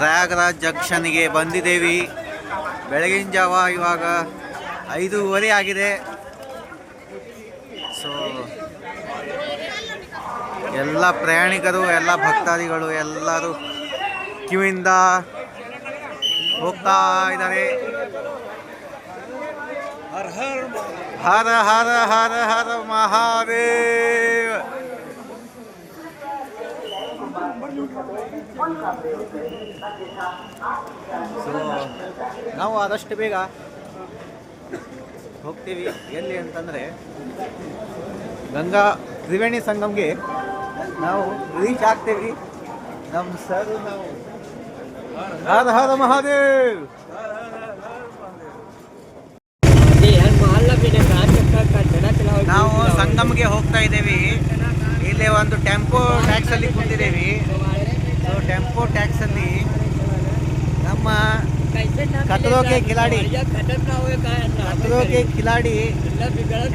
ಪ್ರಯಾಗರಾಜ್ ಜಂಕ್ಷನ್ಗೆ ಬಂದಿದ್ದೇವೆ. ಬೆಳಗಿನ ಜಾವ ಇವಾಗ 5:30 ಆಗಿದೆ. ಸೊ ಎಲ್ಲ ಪ್ರಯಾಣಿಕರು, ಎಲ್ಲ ಭಕ್ತಾದಿಗಳು ಎಲ್ಲರೂ ಕ್ಯೂಯಿಂದ ಹೋಗ್ತಾ ಇದ್ದಾರೆ. ಹರ ಹರ ಹರ ಹರ ಮಹಾದೇವ. ಸೊ ನಾವು ಆದಷ್ಟು ಬೇಗ ಹೋಗ್ತೀವಿ. ಎಲ್ಲಿ ಅಂತಂದರೆ ಗಂಗಾ ತ್ರಿವೇಣಿ ಸಂಗಮ್ಗೆ ನಾವು ರೀಚ್ ಆಗ್ತೀವಿ. ನಮ್ಮ ಸರ್ ನಾವು ಹರ ಹರ ಮಹಾದೇವ್. ನಾವು ಸಂಗಮ್ಗೆ ಹೋಗ್ತಾ ಇದ್ದೇವೆ. ಇಲ್ಲಿ ಒಂದು ಟೆಂಪೋ ಟ್ಯಾಕ್ಸಲ್ಲಿ ಕೂತಿದ್ದೇವೆ. ಸೊ ಟೆಂಪೋ ಟ್ಯಾಕ್ಸಲ್ಲಿ ನಮ್ಮ ಕತ್ರೋಕೆ ಕಿಲಾಡಿ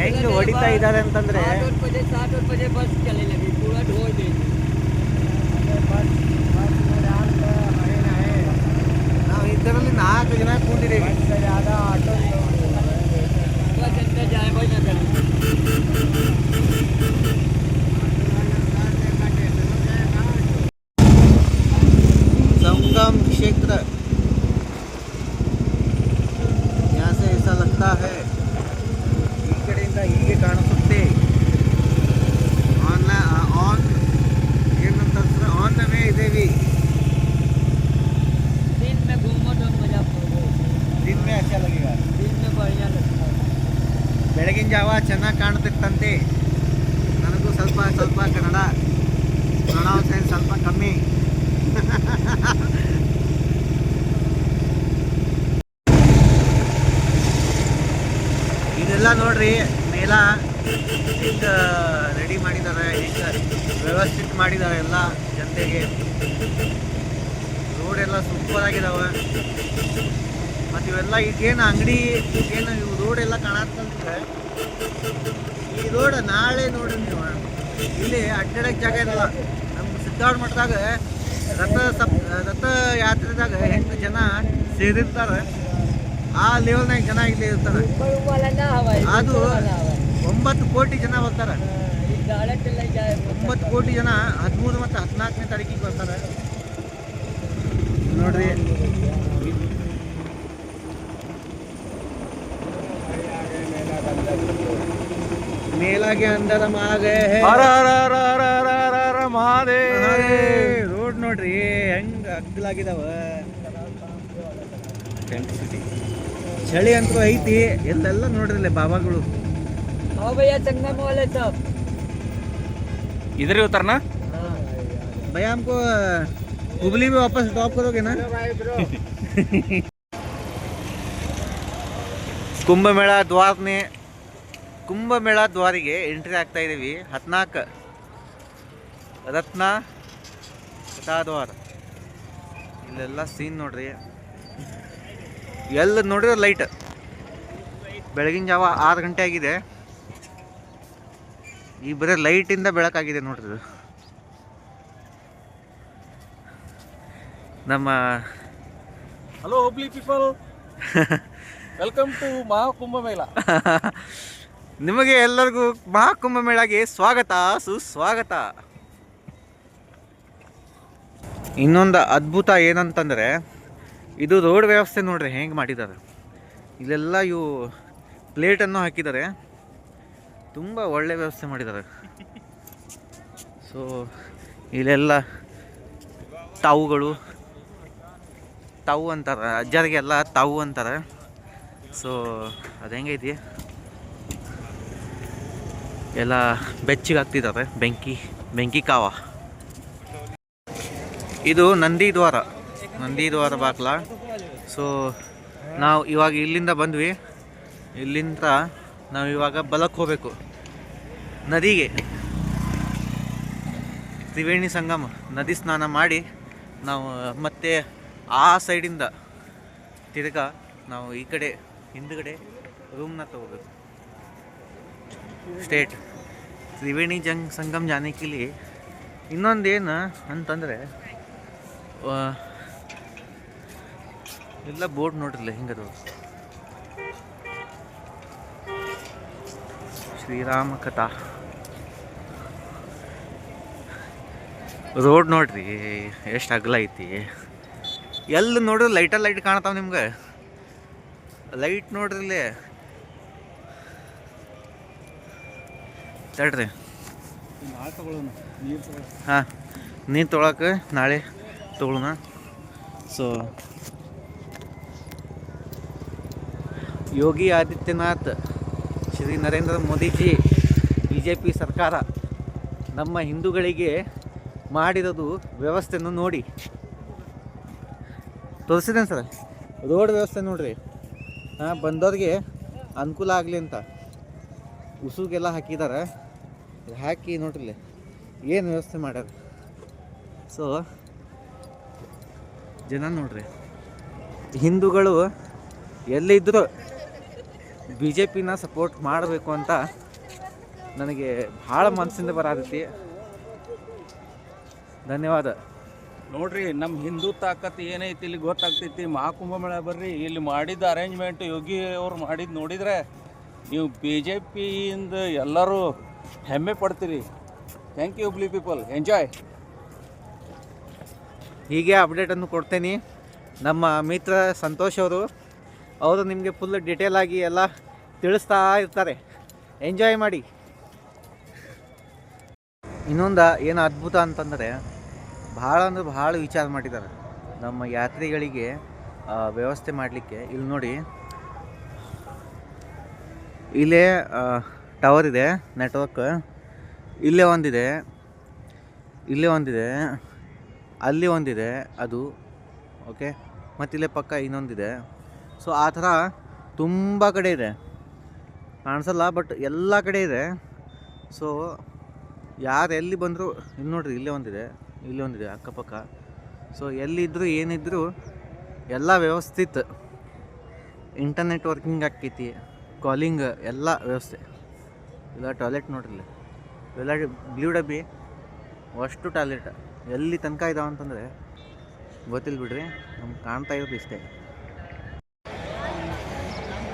ಹೆಂಗೆ ಹೊಡಿತಾ ಇದ್ದಾರೆ ಅಂತಂದರೆ, ನಾವು ಇದರಲ್ಲಿ 4 ಜನ ಕೂತಿದ್ದೇವೆ. संगम क्षेत्र यहाँ से ऐसा लगता है. ಈ ಕಡೆಯಿಂದ ಹೀಗೆ ಕಾಣಿಸುತ್ತೆ. ಏನಂತಂದ್ರೆ ಆನ್ ದ ವೇ ಇದ್ದೇವೆ. दिन में घूमो तो मजा पड़ेगा. दिन में अच्छा लगेगा. दिन में बढ़िया लगता है. ಬೆಳಗಿನ ಜಾವ ಚೆನ್ನಾಗಿ ಕಾಣ್ತಿತ್ತಂತೆ. ನನಗೂ ಸ್ವಲ್ಪ ಕನ್ನಡ ಪ್ರೊನೌನ್ಸೇಷನ್ ಸ್ವಲ್ಪ ಕಮ್ಮಿ. ಇದೆಲ್ಲ ನೋಡ್ರಿ, ಮೇಲ ಹಿಂಗೆ ರೆಡಿ ಮಾಡಿದ್ದಾರೆ, ಹಿಂಗೆ ವ್ಯವಸ್ಥಿತ ಮಾಡಿದ್ದಾರೆ ಎಲ್ಲ ಜನತೆಗೆ. ರೋಡ್ ಎಲ್ಲ ಸೂಪರ್ ಆಗಿದಾವೆ. ಮತ್ತು ಇವೆಲ್ಲ ಈಗೇನು ಅಂಗಡಿ, ಏನು ಇವು ರೋಡ್ ಎಲ್ಲ ಕಾಣತ್ತಂದ್ರೆ, ಈ ರೋಡ್ ನಾಳೆ ನೋಡಿ ನೀವು ಇಲ್ಲಿ ಅಡ್ಡಾಡಕ್ಕೆ ಜಾಗ ಇರಲ್ಲ. ನಮ್ಮ ಸಿದ್ದಾರ್ಥ ಮಠದಾಗ ರಥ ಯಾತ್ರೆದಾಗ ಹೆಂಗೆ ಜನ ಸೇರಿರ್ತಾರೆ, ಆ ಲೆವೆಲ್ನಾಗ ಜನ ಇಲ್ಲಿ ಇರ್ತಾರೆ. ಅದು 9 ಕೋಟಿ ಜನ ಬರ್ತಾರೆ. 9 ಕೋಟಿ ಜನ 13 ಮತ್ತು 14ನೇ ತಾರೀಕಿಗೆ ಬರ್ತಾರೆ ನೋಡ್ರಿ. मेला के अंदर हम आ गए हैं. हर हर हर हर हर हर हर महादेव. ರೋಡ್ ನೋಡ್ರಿ ಹೆಂಗ ಅಗ್ಲಾಗಿದಾವ. ಟೆಂಟ್ ಸಿಟಿ ಚಳಿ ಅಂತೂ ಐತಿ. ಎಲ್ಲೆಲ್ಲ ನೋಡ್ರಿಲ್ಲ ಬಾಬಾಗಳು. हाँ भैया संगम वाले सब इधर ही उतरना। भैया हमको हुबली में वापस ड्रॉप करोगे ना? ಕುಂಭಮೇಳ ದ್ವಾರಿಗೆ ಎಂಟ್ರಿ ಆಗ್ತಾ ಇದೀವಿ. 14 ರತ್ನ ಕಥಾದ್ವಾರ. ಇಲ್ಲೆಲ್ಲ ಸೀನ್ ನೋಡ್ರಿ, ಎಲ್ಲ ನೋಡಿದ್ರೆ ಲೈಟ್. ಬೆಳಗಿನ ಜಾವ 6 ಗಂಟೆ ಆಗಿದೆ, ಈ ಬರೀ ಲೈಟಿಂದ ಬೆಳಕಾಗಿದೆ ನೋಡ್ರಿ. ನಮ್ಮ hello Hubli people, welcome to Mahakumbhamela. ನಿಮಗೆ ಎಲ್ಲರಿಗೂ ಮಹಾಕುಂಭಮೇಳಗೆ ಸ್ವಾಗತ, ಸುಸ್ವಾಗತ. ಇನ್ನೊಂದು ಅದ್ಭುತ ಏನಂತಂದರೆ ಇದು ರೋಡ್ ವ್ಯವಸ್ಥೆ ನೋಡ್ರಿ ಹೆಂಗೆ ಮಾಡಿದ್ದಾರೆ. ಇಲ್ಲೆಲ್ಲ ಇವು ಪ್ಲೇಟನ್ನು ಹಾಕಿದ್ದಾರೆ, ತುಂಬ ಒಳ್ಳೆ ವ್ಯವಸ್ಥೆ ಮಾಡಿದ್ದಾರೆ. ಸೊ ಇಲ್ಲೆಲ್ಲ ತಾವು ಅಂತಾರೆ, ಅಜ್ಜರಿಗೆಲ್ಲ ತಾವು ಅಂತಾರೆ. ಸೊ ಅದು ಹೆಂಗೈತಿ, ಎಲ್ಲ ಬೆಚ್ಚಿಗೆ ಹಾಕ್ತಿದ್ದಾರೆ, ಬೆಂಕಿ ಕಾವ. ಇದು ನಂದಿ ದ್ವಾರ ಬಾಕ್ಲ. ಸೊ ನಾವು ಇವಾಗ ಇಲ್ಲಿಂದ ಬಂದ್ವಿ. ಇಲ್ಲಿಂದ ನಾವು ಇವಾಗ ಬಲಕ್ಕೆ ಹೋಗಬೇಕು ನದಿಗೆ. ತ್ರಿವೇಣಿ ಸಂಗಮ ನದಿ ಸ್ನಾನ ಮಾಡಿ ನಾವು ಮತ್ತೆ ಆ ಸೈಡಿಂದ ತಿರ್ಗಾ ನಾವು ಈ ಕಡೆ ಹಿಂದುಗಡೆ ರೂಮ್ನ ತಗೋಬೇಕು. ಸ್ಟೇಟ್ ತ್ರಿವೇಣಿ ಸಂಗಮ ಜಾನೆ के लिए ಇನ್ನೊಂದೇನು ಅಂತಂದರೆ ಎಲ್ಲ ಬೋರ್ಡ್ ನೋಡ್ರಿಲ್ಲ ಹಿಂಗದು, ಶ್ರೀರಾಮ ಕಥಾ ರೋಡ್ ನೋಡ್ರಿ ಎಷ್ಟು ಅಗಲ ಐತಿ. ಎಲ್ಲಿ ನೋಡ್ರಿ ಲೈಟ್ ಕಾಣತಾವ ನಿಮ್ಗೆ. ಲೈಟ್ ನೋಡ್ರಿ ಇಲ್ಲಿ. ತಡ್ರಿ, ಹಾಂ ನೀರು ತೊಗೊಳಕ್ಕೆ ನಾಳೆ ತೊಗೊಳ್ಳೋಣ. ಸೊ ಯೋಗಿ ಆದಿತ್ಯನಾಥ್, ಶ್ರೀ ನರೇಂದ್ರ ಮೋದಿಜಿ, BJP ಸರ್ಕಾರ ನಮ್ಮ ಹಿಂದೂಗಳಿಗೆ ಮಾಡಿರೋದು ವ್ಯವಸ್ಥೆಯನ್ನು ನೋಡಿ ತೋರಿಸಿದ್ದೇನೆ ಸರ್. ರೋಡ್ ವ್ಯವಸ್ಥೆ ನೋಡ್ರಿ, ಬಂದವ್ರಿಗೆ ಅನುಕೂಲ ಆಗಲಿ ಅಂತ ಉಸುಗೆಲ್ಲ ಹಾಕಿದ್ದಾರೆ. ಹಾಕಿ ನೋಡ್ರಿ ಏನು ವ್ಯವಸ್ಥೆ ಮಾಡ್ಯಾರ. ಸೊ ಜನ ನೋಡ್ರಿ, ಹಿಂದೂಗಳು ಎಲ್ಲಿದ್ದರೂ BJPನ ಸಪೋರ್ಟ್ ಮಾಡಬೇಕು ಅಂತ ನನಗೆ ಭಾಳ ಮನಸ್ಸಿಂದ ಬರತೈತಿ. ಧನ್ಯವಾದ. ನೋಡ್ರಿ, ನಮ್ಮ ಹಿಂದೂ ತಾಕತ್ ಏನೈತಿ ಇಲ್ಲಿ ಗೊತ್ತಾಗ್ತೈತಿ. ಮಹಾಕುಂಭಮೇಳ ಬರ್ರಿ, ಇಲ್ಲಿ ಮಾಡಿದ ಅರೇಂಜ್ಮೆಂಟ್ ಯೋಗಿ ಅವ್ರು ಮಾಡಿದ್ದು ನೋಡಿದರೆ ನೀವು BJPಯಿಂದ ಎಲ್ಲರೂ ಹೆಮ್ಮೆ ಪಡ್ತೀರಿ. Thank you Hubli people, enjoy. ಹೀಗೆ ಅಪ್ಡೇಟನ್ನು ಕೊಡ್ತೇನೆ. ನಮ್ಮ ಮಿತ್ರ ಸಂತೋಷ್ ಅವರು ನಿಮಗೆ ಫುಲ್ ಡಿಟೇಲ್ ಆಗಿ ಎಲ್ಲ ತಿಳಿಸ್ತಾ ಇರ್ತಾರೆ. ಎಂಜಾಯ್ ಮಾಡಿ. ಇನ್ನೊಂದು ಏನು ಅದ್ಭುತ ಅಂತಂದರೆ ಭಾಳ ವಿಚಾರ ಮಾಡಿದ್ದಾರೆ ನಮ್ಮ ಯಾತ್ರಿಗಳಿಗೆ ವ್ಯವಸ್ಥೆ ಮಾಡಲಿಕ್ಕೆ. ಇಲ್ಲಿ ನೋಡಿ, ಇಲ್ಲೇ ಟವರ್ ಇದೆ, ನೆಟ್ವರ್ಕ್ ಇಲ್ಲೇ ಒಂದಿದೆ, ಅಲ್ಲಿ ಒಂದಿದೆ ಅದು ಓಕೆ, ಮತ್ತು ಇಲ್ಲೇ ಪಕ್ಕ ಇನ್ನೊಂದಿದೆ. ಸೊ ಆ ಥರ ತುಂಬ ಕಡೆ ಇದೆ, ಕಾಣಿಸಲ್ಲ ಬಟ್ ಎಲ್ಲ ಕಡೆ ಇದೆ. ಸೊ ಯಾರು ಎಲ್ಲಿ ಬಂದರೂ ಇಲ್ಲಿ ನೋಡ್ರಿ, ಇಲ್ಲೇ ಒಂದಿದೆ ಅಕ್ಕಪಕ್ಕ. ಸೊ ಎಲ್ಲಿದ್ದರೂ ಏನಿದ್ದರೂ ಎಲ್ಲ ವ್ಯವಸ್ಥಿತ, ಇಂಟರ್ನೆಟ್ ವರ್ಕಿಂಗ್ ಆಕೈತಿ, ಕಾಲಿಂಗ್ ಎಲ್ಲ ವ್ಯವಸ್ಥೆ. ಇಲ್ಲ ಟಾಯ್ಲೆಟ್ ನೋಡ್ರಿ, ಇವೆಲ್ಲ ಬ್ಲೂ ಡಬ್ಬಿ ಅಷ್ಟು ಟಾಯ್ಲೆಟ್ ಎಲ್ಲಿ ತನಕ ಇದಾವೆ ಅಂತಂದರೆ ಗೊತ್ತಿಲ್ಲ ಬಿಡ್ರಿ, ನಮ್ಗೆ ಕಾಣ್ತಾ ಇರೋದು ಇಷ್ಟೇ.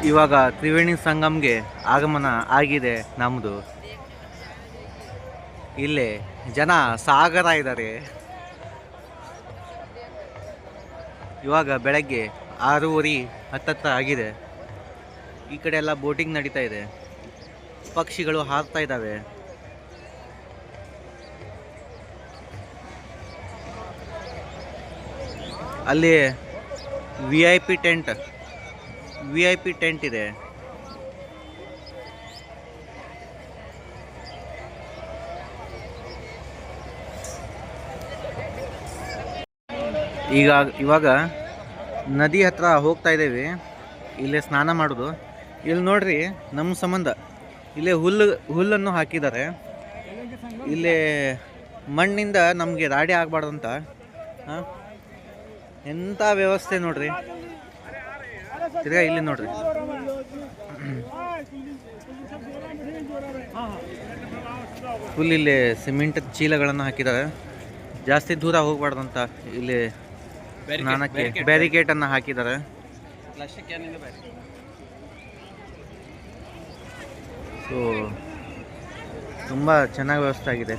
ಇವಾಗ ತ್ರಿವೇಣಿ ಸಂಗಮ್ಗೆ ಆಗಮನ ಆಗಿದೆ ನಮ್ಮದು. ಇಲ್ಲೇ ಜನ ಸಾಗರ ಇದ್ದಾರೆ. ಇವಾಗ ಬೆಳಗ್ಗೆ 6:10 ಆಗಿದೆ. ಈ ಕಡೆ ಎಲ್ಲ ಬೋಟಿಂಗ್ ನಡೀತಾ ಇದೆ, ಪಕ್ಷಿಗಳು ಹಾರ್ತಾ ಇದ್ದಾವೆ. ಅಲ್ಲಿ VIP ಟೆಂಟ್ VIP ಟೆಂಟ್ ಇದೆ. ಇವಾಗ ನದಿ ಹತ್ರ ಹೋಗ್ತಾ ಇದ್ದೇವೆ. ಇಲ್ಲೇ ಸ್ನಾನ ಮಾಡೋದು. ಇಲ್ಲಿ ನೋಡ್ರಿ, ನಮ್ಮ ಸಂಬಂಧ ಇಲ್ಲೇ ಹುಲ್ಲನ್ನು ಹಾಕಿದ್ದಾರೆ. ಇಲ್ಲೇ ಮಣ್ಣಿಂದ ನಮಗೆ ರಾಡಿ ಆಗಬಾರ್ದಂತ ಎಂಥ ವ್ಯವಸ್ಥೆ ನೋಡ್ರಿ. ತಿರ್ಗಾ ಇಲ್ಲಿ ನೋಡ್ರಿ, ಫುಲ್ ಇಲ್ಲಿ ಸಿಮೆಂಟ್ ಚೀಲಗಳನ್ನು ಹಾಕಿದ್ದಾರೆ. ಜಾಸ್ತಿ ದೂರ ಹೋಗ್ಬಾರ್ದಂತ ಇಲ್ಲಿ ಸ್ನಾನಕ್ಕೆ ಬ್ಯಾರಿಕೇಡನ್ನು ಹಾಕಿದ್ದಾರೆ. ಸೊ ತುಂಬ ಚೆನ್ನಾಗಿ ವ್ಯವಸ್ಥೆ ಆಗಿದೆ.